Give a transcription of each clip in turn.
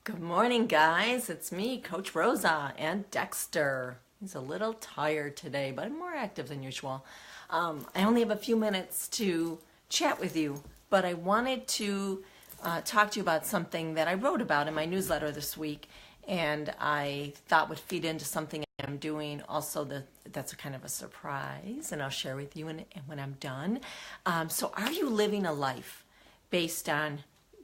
Good morning, guys. It's me, Coach Rosa, and Dexter. He's a little tired today, but I'm more active than usual. I only have a few minutes to chat with you, but I wanted to talk to you about something that I wrote about in my newsletter this week, and I thought would feed into something I'm doing. Also, that's a kind of a surprise, and I'll share with you when I'm done. So, are you living a life based on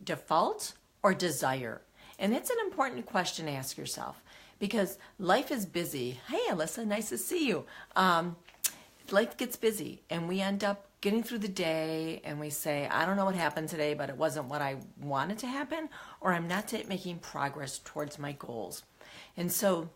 default or desire? And it's an important question to ask yourself because life is busy. Hey, Alyssa, nice to see you. Life gets busy and we end up getting through the day and we say, I don't know what happened today, but it wasn't what I wanted to happen, or I'm not making progress towards my goals. And so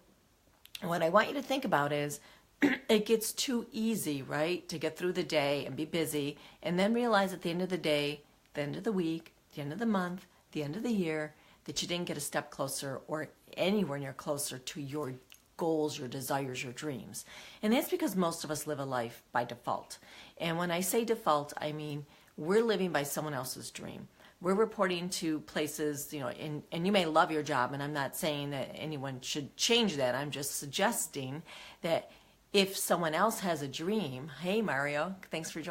what I want you to think about is it gets too easy, right, to get through the day and be busy and then realize at the end of the day, the end of the week, the end of the month, the end of the year, that you didn't get a step closer or anywhere near closer to your goals, your desires, your dreams. And that's because most of us live a life by default. And when I say default, I mean we're living by someone else's dream. We're reporting to places, and you may love your job, and I'm not saying that anyone should change that. I'm just suggesting that if someone else has a dream, hey, Mario, thanks for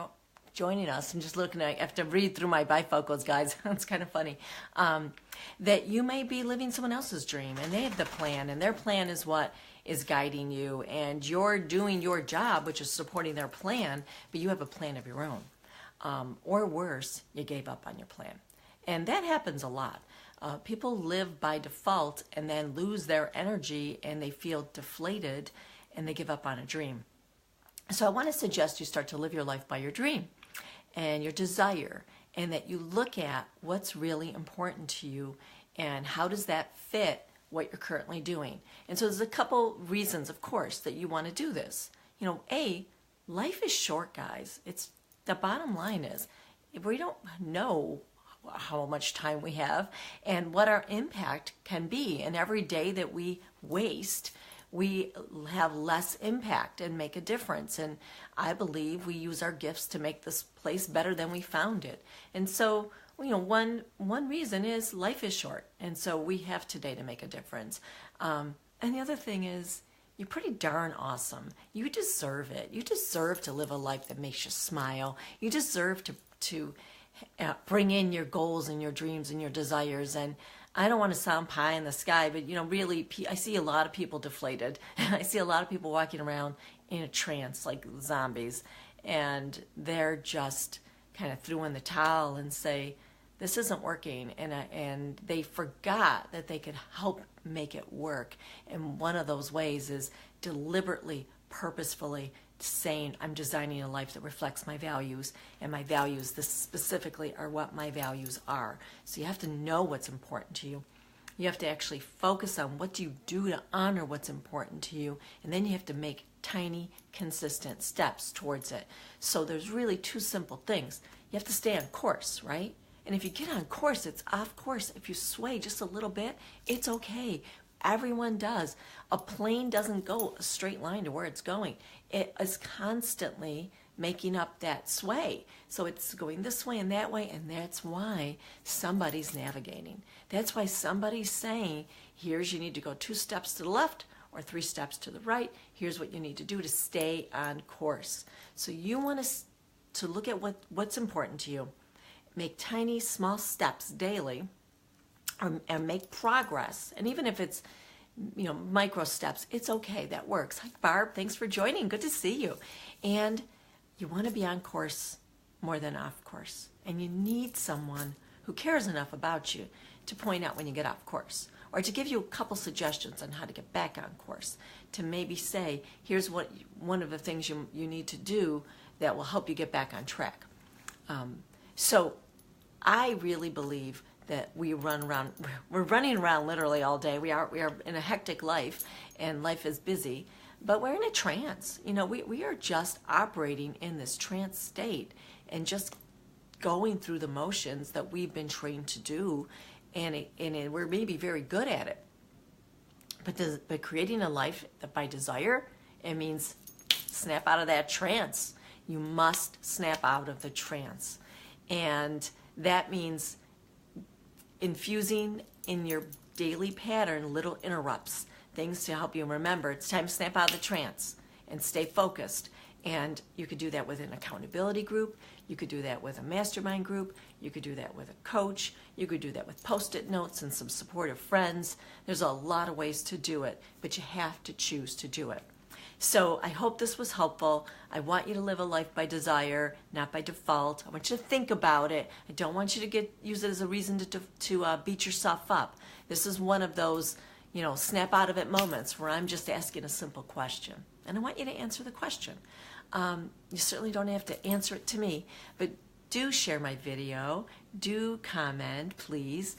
joining us. I'm just looking at, I have to read through my bifocals, guys. It's kind of funny. That you may be living someone else's dream and they have the plan, and their plan is what is guiding you, and you're doing your job, which is supporting their plan, but you have a plan of your own. Or worse, you gave up on your plan. And that happens a lot. People live by default and then lose their energy and they feel deflated and they give up on a dream. So I want to suggest you start to live your life by your dream and your desire, and that you look at what's really important to you and how does that fit what you're currently doing. And so there's a couple reasons, of course, that you want to do this. Life is short, guys. It's the bottom line is we don't know how much time we have and what our impact can be. And every day that we waste, we have less impact and make a difference. And I believe we use our gifts to make this place better than we found it. And so, one reason is life is short. And so we have today to make a difference. And the other thing is, you're pretty darn awesome. You deserve it. You deserve to live a life that makes you smile. You deserve to bring in your goals and your dreams and your desires. And I don't want to sound pie in the sky, but really, I see a lot of people deflated. I see a lot of people walking around in a trance like zombies, and they're just kind of threw in the towel and say, this isn't working, and they forgot that they could help make it work. And one of those ways is deliberately, purposefully saying, I'm designing a life that reflects my values, and my values, this specifically, are what my values are. So you have to know what's important to you. You have to actually focus on what do you do to honor what's important to you, and then you have to make tiny, consistent steps towards it. So there's really two simple things. You have to stay on course, right? And if you get on course, it's off course. If you sway just a little bit, it's okay. Everyone does. A plane doesn't go a straight line to where it's going. It is constantly making up that sway. So it's going this way and that way, and that's why somebody's navigating. That's why somebody's saying, here's, you need to go 2 steps to the left or 3 steps to the right. Here's what you need to do to stay on course. So you want to look at what's important to you. Make tiny, small steps daily, and make progress. And even if it's, micro steps, it's okay. That works. Hi, Barb. Thanks for joining. Good to see you. And you want to be on course more than off course. And you need someone who cares enough about you to point out when you get off course, or to give you a couple suggestions on how to get back on course, to maybe say, here's one of the things you need to do that will help you get back on track. So I really believe that we're running around literally all day. We are in a hectic life, and life is busy, but we're in a trance. We are just operating in this trance state and just going through the motions that we've been trained to do, and we're maybe very good at it. But creating a life that by desire, it means snap out of that trance. You must snap out of the trance. And that means infusing in your daily pattern little interrupts, things to help you remember it's time to snap out of the trance and stay focused. And you could do that with an accountability group. You could do that with a mastermind group. You could do that with a coach. You could do that with Post-it notes and some supportive friends. There's a lot of ways to do it, but you have to choose to do it. So I hope this was helpful. I want you to live a life by desire, not by default. I want you to think about it. I don't want you to use it as a reason to beat yourself up. This is one of those, snap out of it moments where I'm just asking a simple question. And I want you to answer the question. You certainly don't have to answer it to me, but do share my video. Do comment, please.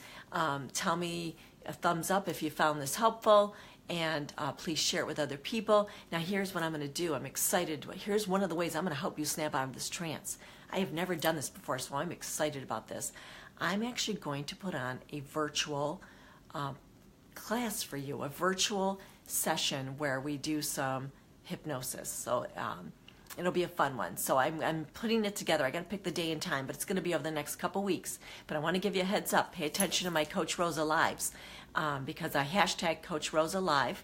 Tell me a thumbs up if you found this helpful. And please share it with other people. Now here's what I'm going to do. I'm excited. Here's one of the ways I'm going to help you snap out of this trance. I have never done this before, so I'm excited about this. I'm actually going to put on a virtual class for you, a virtual session where we do some hypnosis. So it'll be a fun one. So I'm putting it together. I got to pick the day and time, but it's going to be over the next couple weeks. But I want to give you a heads up. Pay attention to my Coach Rosa Lives because I hashtag Coach Rosa Live,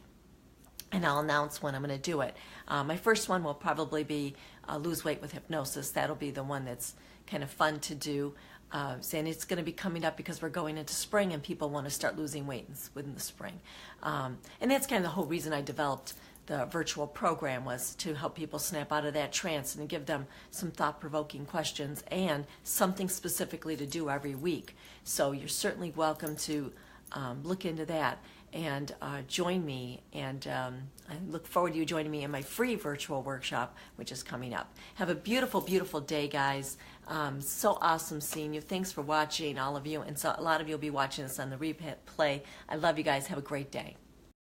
and I'll announce when I'm going to do it. My first one will probably be Lose Weight with Hypnosis. That'll be the one that's kind of fun to do. And it's going to be coming up because we're going into spring and people want to start losing weight within the spring. And that's kind of the whole reason I developed the virtual program, was to help people snap out of that trance and give them some thought-provoking questions and something specifically to do every week. So you're certainly welcome to look into that and join me. And I look forward to you joining me in my free virtual workshop, which is coming up. Have a beautiful, beautiful day, guys. So awesome seeing you. Thanks for watching, all of you. And so a lot of you will be watching this on the replay. I love you guys. Have a great day.